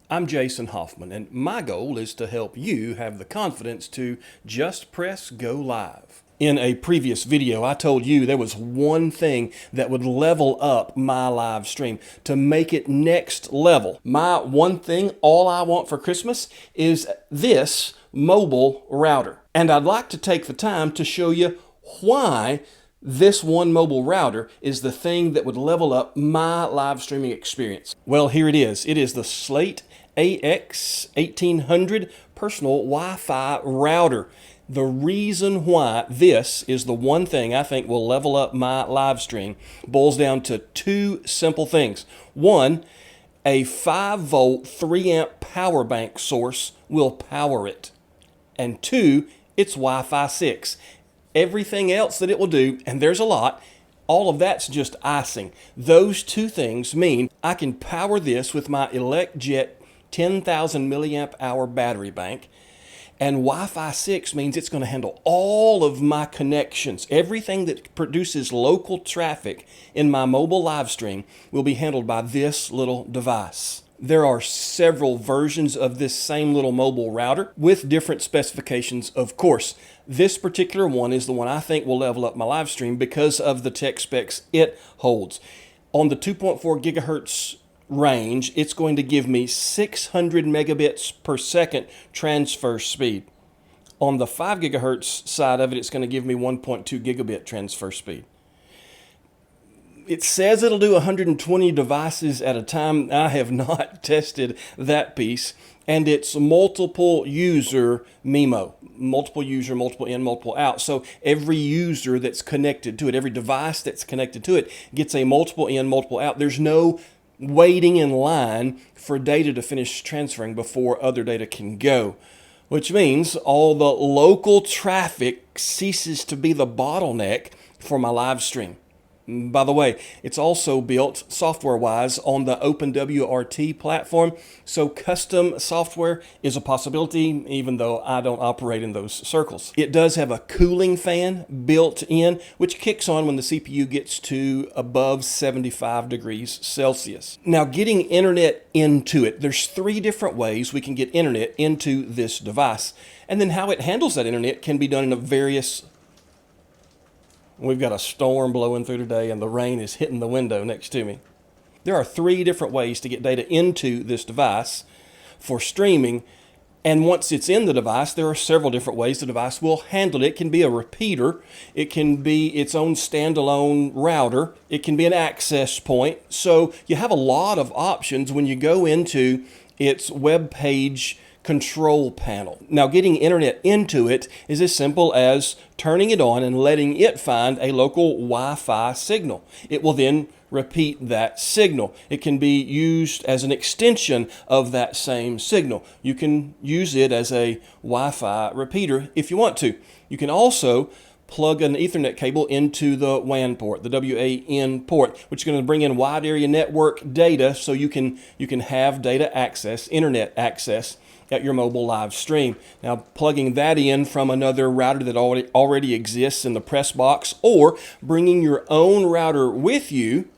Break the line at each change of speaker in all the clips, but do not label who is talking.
I'm Jason Hoffman, and my goal is to help you have the confidence to just press go live. In a previous video, I told you there was one thing that would level up my live stream to make it next level. My one thing, all I want for Christmas, is this mobile router. And I'd like to take the time to show you why this one mobile router is the thing that would level up my live streaming experience. Well, here it is. It is the Slate AX1800 personal Wi-Fi router. The reason why this is the one thing I think will level up my live stream boils down to two simple things. One, a 5-volt 3-amp power bank source will power it. And two, it's Wi-Fi 6. Everything else that it will do, and there's a lot, all of that's just icing. Those two things mean I can power this with my ElectJet 10,000 milliamp hour battery bank, and Wi-Fi 6 means it's going to handle all of my connections. Everything that produces local traffic in my mobile live stream will be handled by this little device. There are several versions of this same little mobile router with different specifications, of course. This particular one is the one I think will level up my live stream because of the tech specs it holds. On the 2.4 gigahertz range, it's going to give me 600 megabits per second transfer speed. On the 5 gigahertz side of it, it's going to give me 1.2 gigabit transfer speed. It says it'll do 120 devices at a time. I have not tested that piece. And it's multiple user MIMO. Multiple user, multiple in, multiple out. So every user that's connected to it, every device that's connected to it gets a multiple in, multiple out. There's no waiting in line for data to finish transferring before other data can go, which means all the local traffic ceases to be the bottleneck for my live stream. By the way, it's also built software-wise on the OpenWRT platform, so custom software is a possibility, even though I don't operate in those circles. It does have a cooling fan built in, which kicks on when the CPU gets to above 75 degrees Celsius. Now, getting internet into it, there's 3 different ways we can get internet into this device, and then how it handles that internet can be done in various. We've got a storm blowing through today and the rain is hitting the window next to me. There are 3 different ways to get data into this device for streaming. And once it's in the device, there are several different ways the device will handle it. It can be a repeater. It can be its own standalone router. It can be an access point. So you have a lot of options when you go into its web page control panel. Now, getting internet into it is as simple as turning it on and letting it find a local Wi-Fi signal. It will then repeat that signal. It can be used as an extension of that same signal. You can use it as a Wi-Fi repeater if you want to. You can also plug an Ethernet cable into the WAN port, the WAN port, which is going to bring in wide area network data so you can have data access, internet access at your mobile live stream. Now, plugging that in from another router that already exists in the press box, or bringing your own router with you,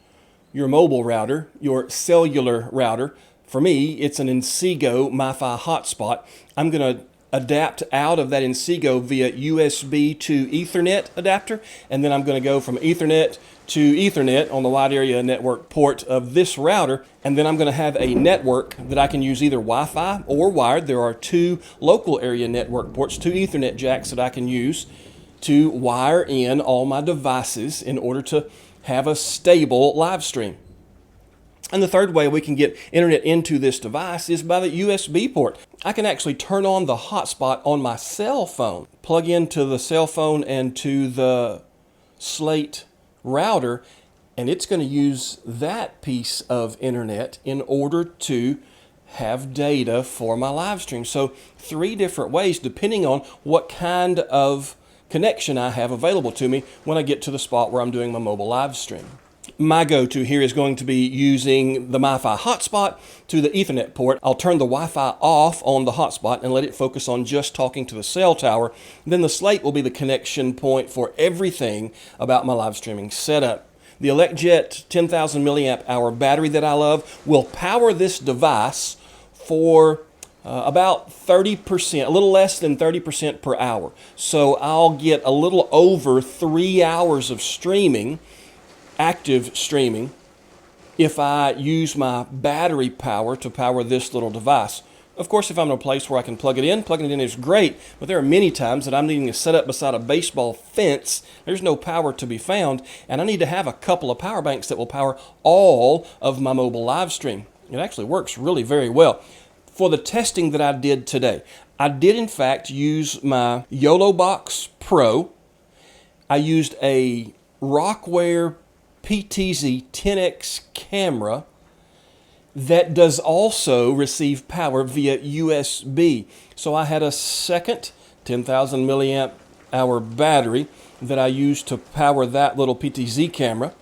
your mobile router, your cellular router. For me, it's an Inseego MiFi hotspot. I'm going to adapt out of that Inseego via USB to Ethernet adapter, and then I'm going to go from Ethernet to Ethernet on the wide area network port of this router, and then I'm going to have a network that I can use either Wi-Fi or wired. There are 2 local area network ports, 2 Ethernet jacks that I can use to wire in all my devices in order to have a stable live stream. And the third way we can get internet into this device is by the USB port. I can actually turn on the hotspot on my cell phone, plug into the cell phone and to the Slate router, and it's going to use that piece of internet in order to have data for my live stream. So 3 different ways depending on what kind of connection I have available to me when I get to the spot where I'm doing my mobile live stream. My go-to here is going to be using the MiFi hotspot to the Ethernet port. I'll turn the Wi-Fi off on the hotspot and let it focus on just talking to the cell tower. Then the Slate will be the connection point for everything about my live streaming setup. The ElectJet 10,000 milliamp hour battery that I love will power this device for about 30%, a little less than 30% per hour. So I'll get a little over 3 hours of streaming, active streaming, if I use my battery power to power this little device. Of course, if I'm in a place where I can plug it in, plugging it in is great, but there are many times that I'm needing to set up beside a baseball fence. There's no power to be found, and I need to have a couple of power banks that will power all of my mobile live stream. It actually works really very well. For the testing that I did today, I did in fact use my Mailbox Pro. I used a Rockware PTZ 10X camera that does also receive power via USB. So I had a second 10,000 milliamp hour battery that I used to power that little PTZ camera.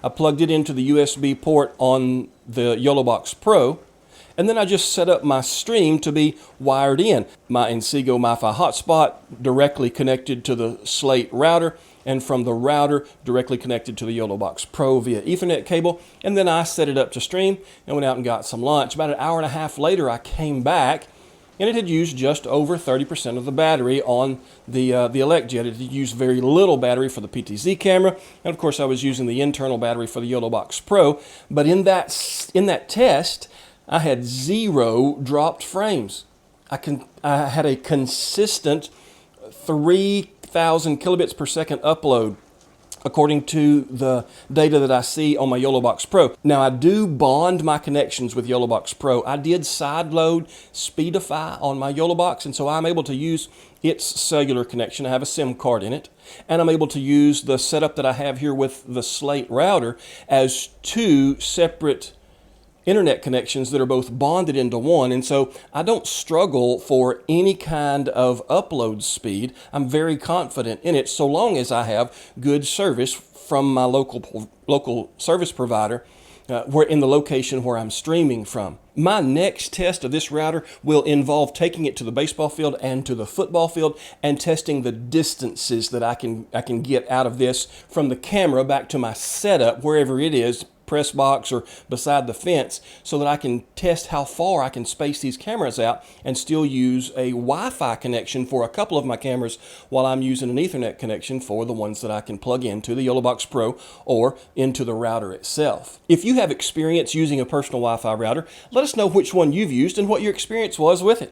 I plugged it into the USB port on the Mailbox Pro, and then I just set up my stream to be wired in. My Inseego MiFi hotspot directly connected to the Slate router, and from the router directly connected to the Mailbox Pro via Ethernet cable. And then I set it up to stream and went out and got some lunch. About an hour and a half later, I came back, and it had used just over 30% of the battery on the ElectJet. It had used very little battery for the PTZ camera, and of course I was using the internal battery for the Mailbox Pro. But in that test, I had 0 dropped frames. I had a consistent 3,000 kilobits per second upload, according to the data that I see on my Mailbox Pro. Now, I do bond my connections with Mailbox Pro. I did sideload Speedify on my Mailbox, and so I'm able to use its cellular connection. I have a SIM card in it, and I'm able to use the setup that I have here with the Slate router as 2 separate internet connections that are both bonded into one, and so I don't struggle for any kind of upload speed. I'm very confident in it so long as I have good service from my local service provider where in the location where I'm streaming from. My next test of this router will involve taking it to the baseball field and to the football field and testing the distances that I can get out of this from the camera back to my setup, wherever it is, press box or beside the fence, so that I can test how far I can space these cameras out and still use a Wi-Fi connection for a couple of my cameras while I'm using an Ethernet connection for the ones that I can plug into the Mailbox Pro or into the router itself. If you have experience using a personal Wi-Fi router, let us know which one you've used and what your experience was with it.